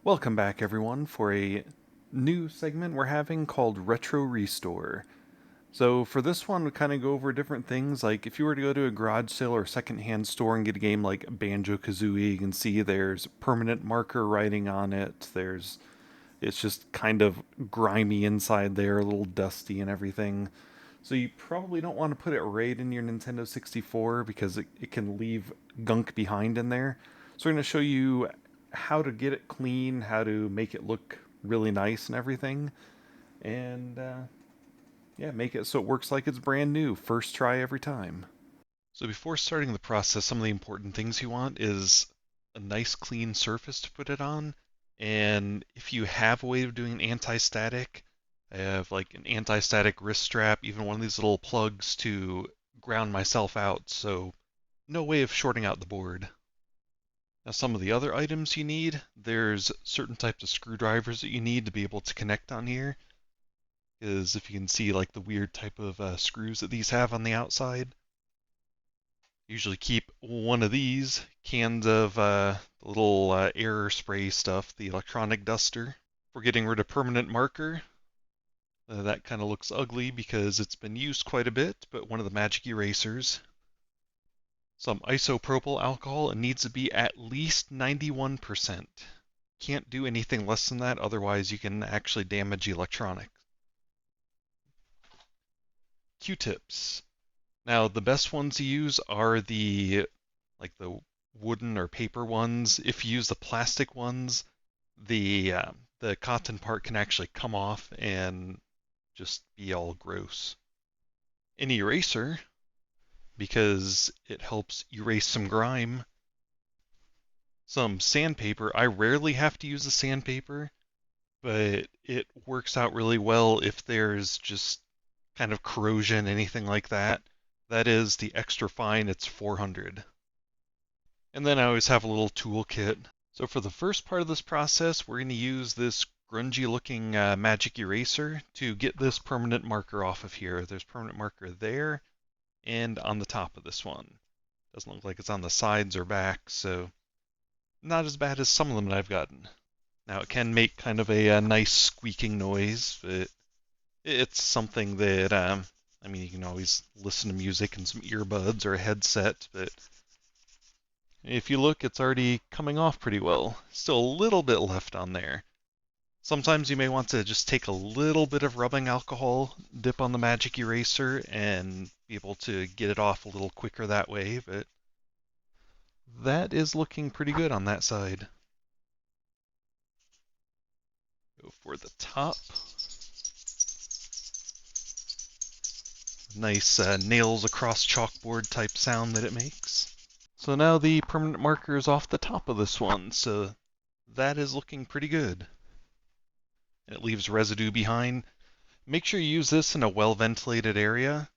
Welcome back, everyone, for a new segment we're having called Retro Restore. So, for this one, we kind of go over different things. Like, if you were to go to a garage sale or secondhand store and get a game like Banjo Kazooie, you can see there's permanent marker writing on it. It's just kind of grimy inside there, a little dusty and everything. So, you probably don't want to put it right in your Nintendo 64 because it can leave gunk behind in there. So, we're going to show you how to get it clean, how to make it look really nice and everything, and yeah, make it so it works like it's brand new, first try every time. So before starting the process, some of the important things you want is a nice clean surface to put it on, and if you have a way of doing anti-static, I have like an anti-static wrist strap, even one of these little plugs to ground myself out, so no way of shorting out the board. Now some of the other items you need, there's certain types of screwdrivers that you need to be able to connect on here, is if you can see like the weird type of screws that these have on the outside. Usually keep one of these cans of little air spray stuff, the electronic duster. For getting rid of permanent marker, that kind of looks ugly because it's been used quite a bit, but one of the magic erasers. Some isopropyl alcohol, it needs to be at least 91%. Can't do anything less than that, otherwise you can actually damage electronics. Q-tips. Now, the best ones to use are the wooden or paper ones. If you use the plastic ones, the cotton part can actually come off and just be all gross. An eraser, because it helps erase some grime. Some sandpaper. I rarely have to use the sandpaper, but it works out really well if there's just kind of corrosion, anything like that. That is the extra fine, it's 400. And then I always have a little toolkit. So for the first part of this process, we're going to use this grungy looking magic eraser to get this permanent marker off of here. There's permanent marker there and on the top of this one. Doesn't look like it's on the sides or back, so not as bad as some of them that I've gotten. Now it can make kind of a nice squeaking noise, but it's something that, I mean, you can always listen to music and some earbuds or a headset, but if you look, it's already coming off pretty well. Still a little bit left on there. Sometimes you may want to just take a little bit of rubbing alcohol, dip on the magic eraser, and be able to get it off a little quicker that way, but that is looking pretty good on that side. Go for the top. Nice nails across chalkboard type sound that it makes. So now the permanent marker is off the top of this one, so that is looking pretty good. It leaves residue behind. Make sure you use this in a well-ventilated area.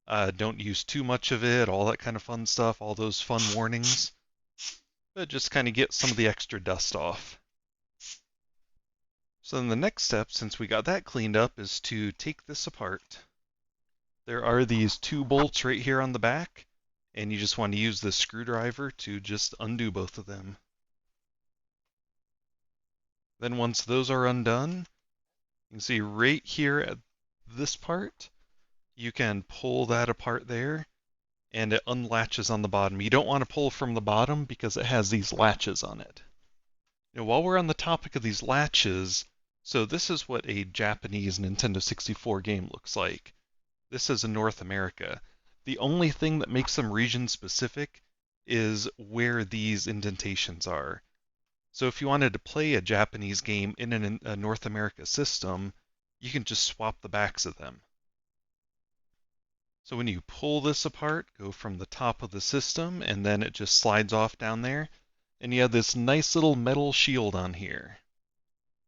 Don't use too much of it, all that kind of fun stuff, all those fun warnings. But just kind of get some of the extra dust off. So then the next step, since we got that cleaned up, is to take this apart. There are these two bolts right here on the back, and you just want to use this screwdriver to just undo both of them. Then once those are undone, you can see right here at this part, you can pull that apart there, and it unlatches on the bottom. You don't want to pull from the bottom because it has these latches on it. Now, while we're on the topic of these latches, so this is what a Japanese Nintendo 64 game looks like. This is in North America. The only thing that makes them region specific is where these indentations are. So if you wanted to play a Japanese game in a North America system, you can just swap the backs of them. So when you pull this apart, go from the top of the system, and then it just slides off down there, and you have this nice little metal shield on here.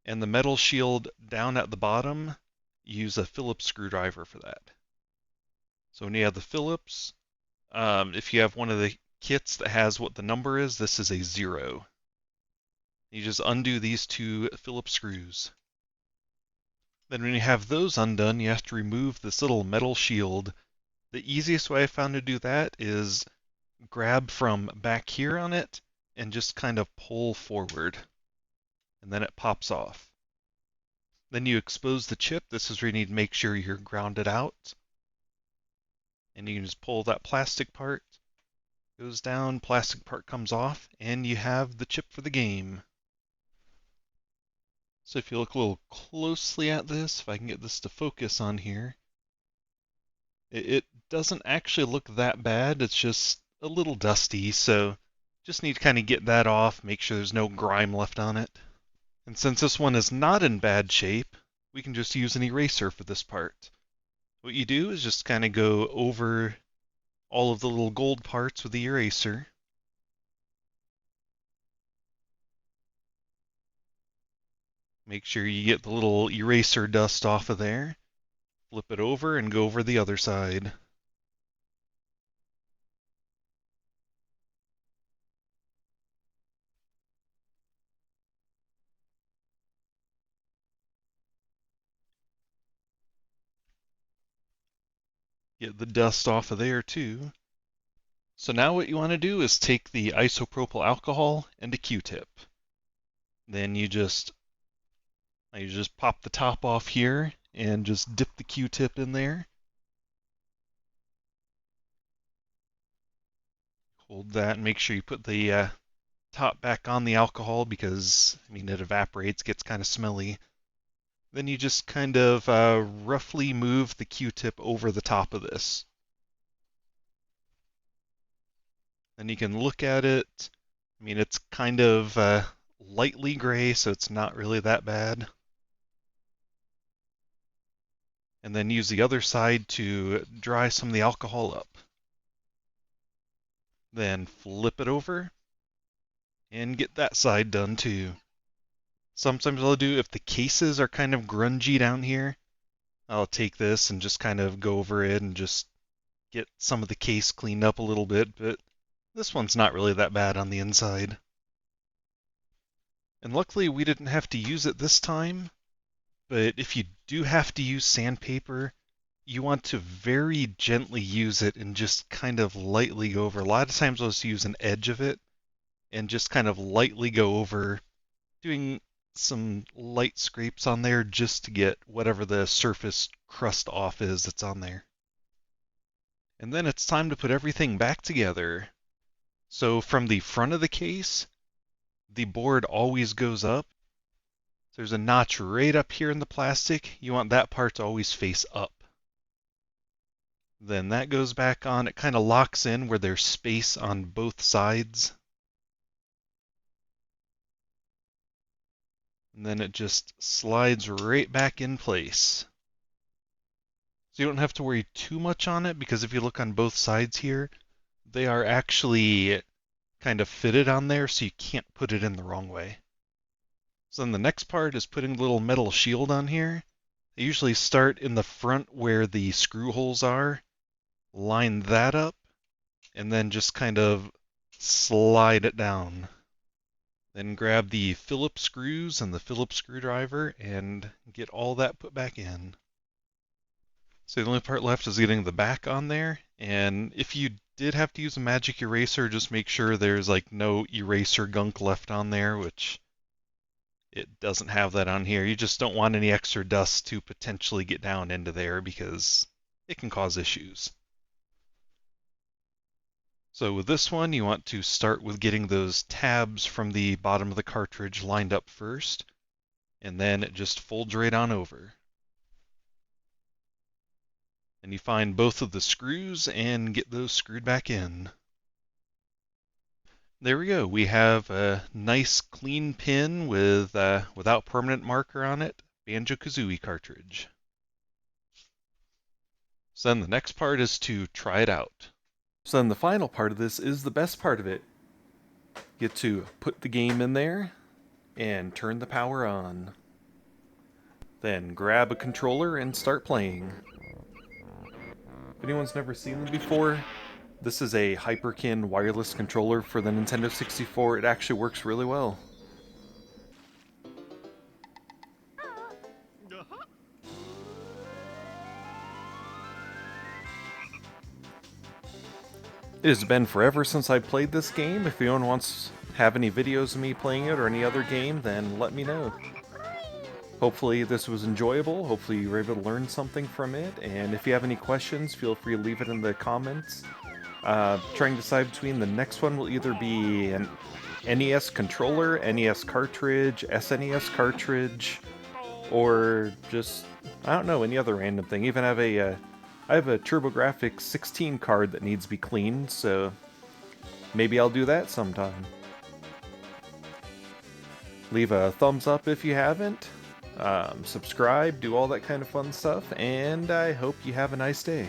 And the metal shield down at the bottom, use a Phillips screwdriver for that. So when you have the Phillips, if you have one of the kits that has what the number is, this is a 0. You just undo these two Phillips screws. Then when you have those undone, you have to remove this little metal shield. The easiest way I found to do that is grab from back here on it and just kind of pull forward. and then it pops off. Then you expose the chip. This is where you need to make sure you're grounded out. And you can just pull that plastic part, goes down, plastic part comes off, and you have the chip for the game. So if you look a little closely at this, if I can get this to focus on here, it doesn't actually look that bad. It's just a little dusty, so just need to kind of get that off, make sure there's no grime left on it. And since this one is not in bad shape, we can just use an eraser for this part. What you do is just kind of go over all of the little gold parts with the eraser. Make sure you get the little eraser dust off of there. Flip it over and go over the other side. Get the dust off of there too. So now what you want to do is take the isopropyl alcohol and a Q-tip. Then you just pop the top off here and just dip the Q-tip in there. Hold that and make sure you put the top back on the alcohol because, I mean, it evaporates, gets kind of smelly. Then you just kind of roughly move the Q-tip over the top of this. Then you can look at it. I mean, it's kind of lightly gray, so it's not really that bad. And then use the other side to dry some of the alcohol up. Then flip it over and get that side done too. Sometimes what I'll do, if the cases are kind of grungy down here, I'll take this and just kind of go over it and just get some of the case cleaned up a little bit, but this one's not really that bad on the inside. And luckily we didn't have to use it this time, but if you do have to use sandpaper, you want to very gently use it and just kind of lightly go over. A lot of times I'll just use an edge of it and just kind of lightly go over, doing some light scrapes on there just to get whatever the surface crust off is that's on there. And then it's time to put everything back together. So from the front of the case, the board always goes up. There's a notch right up here in the plastic. You want that part to always face up. Then that goes back on. It kind of locks in where there's space on both sides. And then it just slides right back in place. So you don't have to worry too much on it because if you look on both sides here, they are actually kind of fitted on there so you can't put it in the wrong way. So then the next part is putting a little metal shield on here. I usually start in the front where the screw holes are, line that up, and then just kind of slide it down. Then grab the Phillips screws and the Phillips screwdriver and get all that put back in. So the only part left is getting the back on there, and if you did have to use a magic eraser, just make sure there's like no eraser gunk left on there, which it doesn't have that on here. You just don't want any extra dust to potentially get down into there because it can cause issues. So with this one, you want to start with getting those tabs from the bottom of the cartridge lined up first, and then it just folds right on over. And you find both of the screws and get those screwed back in. There we go. We have a nice clean pin with without permanent marker on it, Banjo-Kazooie cartridge. So then the next part is to try it out. So then the final part of this is the best part of it. You get to put the game in there and turn the power on. Then grab a controller and start playing. If anyone's never seen them before, this is a Hyperkin wireless controller for the Nintendo 64. It actually works really well. It has been forever since I played this game. If anyone wants have any videos of me playing it or any other game, then let me know. Hopefully this was enjoyable, hopefully you were able to learn something from it, and if you have any questions, feel free to leave it in the comments. Trying to decide between the next one will either be an NES controller, NES cartridge, SNES cartridge, or just, I don't know, any other random thing. Even have I have a TurboGrafx 16 card that needs to be cleaned, so maybe I'll do that sometime. Leave a thumbs up if you haven't, subscribe, do all that kind of fun stuff, and I hope you have a nice day.